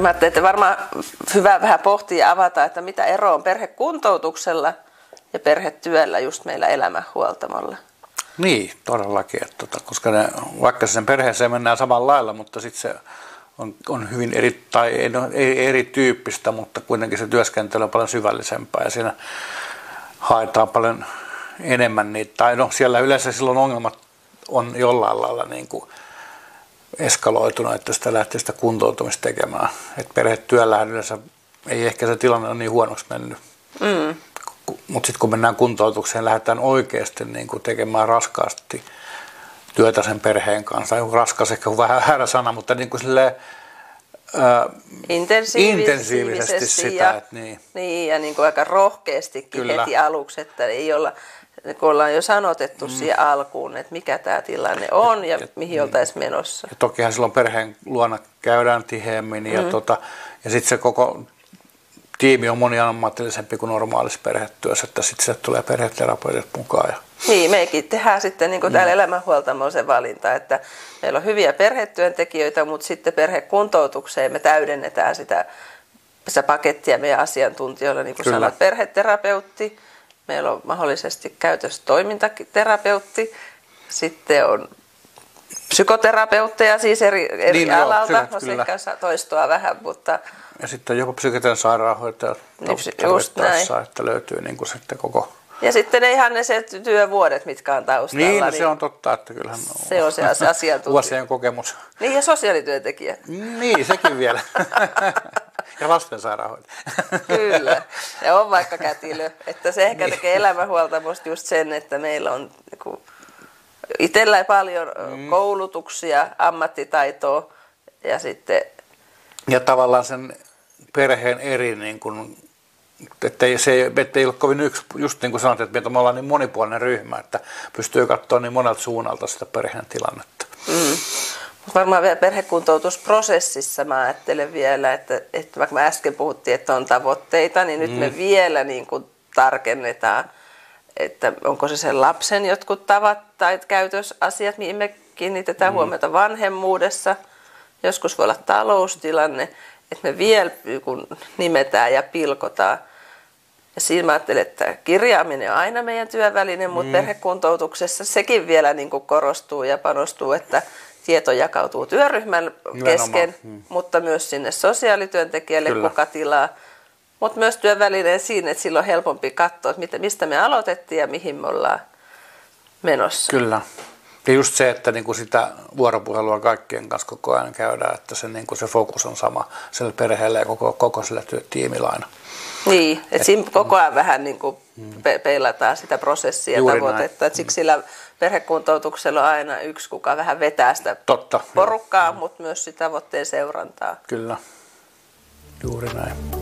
Mä ajattelin, että varmaan hyvä vähän pohtia ja avata, että mitä ero on perhekuntoutuksella ja perhetyöllä just meillä elämänhuoltamolla. Niin, todellakin. Koska vaikka sen perheeseen mennään samalla lailla, mutta sitten se on hyvin ei erityyppistä, mutta kuitenkin se työskentely on paljon syvällisempää ja siinä haetaan paljon enemmän niitä. Tai no siellä yleensä silloin ongelmat on jollain lailla niin kuin eskaloitunut, että sitä lähtee sitä kuntoutumista tekemään. Että perhetyöllähän yleensä ei ehkä se tilanne ole niin huonoksi mennyt. Mutta sitten kun mennään kuntoutukseen, lähdetään oikeasti niin kuin tekemään raskaasti työtä sen perheen kanssa. Raskas ehkä on vähän väärä sana, mutta niin kuin silleen, intensiivisesti sitä. Ja, niin, ja niin kuin aika rohkeastikin heti aluksi, että ei olla, kun ollaan jo sanotettu siihen alkuun, että mikä tämä tilanne on ja mihin oltaisiin menossa. Ja tokihan silloin perheen luona käydään tiheämmin ja sitten se koko tiimi on moniammatillisempi kuin normaalissa perhetyössä, että sitten sieltä tulee perheterapeutit mukaan. Niin, mekin tehdään sitten niin kuin täällä elämänhuoltamolla se valinta, että meillä on hyviä perhetyöntekijöitä, mutta sitten perhekuntoutukseen me täydennetään sitä pakettia meidän asiantuntijoilla, niin kuin sanoit, perheterapeutti, meillä on mahdollisesti käytössä toimintaterapeutti, sitten on psykoterapeutteja siis eri niin, alalta, no se ehkä toistoa vähän, mutta... Ja sitten jopa psykiatrian sairaanhoitaja tarvittaessa, että löytyy niin kuin sitten koko... Ja sitten ne ihan ne se työvuodet, mitkä on taustalla. Niin, no se on totta, että kyllähän se on se asiantuntija. Vuosien kokemus. Niin, ja sosiaalityöntekijä. Niin, sekin vielä. Ja lastensairaanhoitaja. Kyllä, ja on vaikka kätilö. Että se ehkä tekee elämänhuoltamosta just sen, että meillä on itsellä paljon koulutuksia, ammattitaitoa ja sitten... Ja tavallaan sen perheen eri, niin kuin, ettei ole kovin just niin kuin sanoit, että me ollaan niin monipuolinen ryhmä, että pystyy katsoa niin monelta suunnalta sitä perheen tilannetta. Varmaan vielä perhekuntoutusprosessissa mä ajattelen vielä, että vaikka mä äsken puhuttiin, että on tavoitteita, niin nyt me vielä niin kuin tarkennetaan, että onko se sen lapsen jotkut tavat tai käytösasiat, mihin me kiinnitetään huomiota vanhemmuudessa. Joskus voi olla taloustilanne, että me vielä kun nimetään ja pilkotaan. Ja siinä mä ajattelen, että kirjaaminen on aina meidän työväline, mutta perhekuntoutuksessa sekin vielä niin kuin korostuu ja panostuu, että tieto jakautuu työryhmän kesken, mutta myös sinne sosiaalityöntekijälle, kuka tilaa. Mutta myös työvälineen siinä, että silloin on helpompi katsoa, että mistä me aloitettiin ja mihin me ollaan menossa. Kyllä. Ja just se, että niinku sitä vuoropuhelua kaikkien kanssa koko ajan käydään, että se, niinku se fokus on sama sille perheelle ja koko sille tiimillä aina. Niin, että siinä koko ajan vähän niinku peilataan sitä prosessia ja tavoitetta. Että siksi sillä perhekuntoutuksella on aina yksi, kuka vähän vetää sitä porukkaa, mutta myös sitä tavoitteen seurantaa. Kyllä, juuri näin.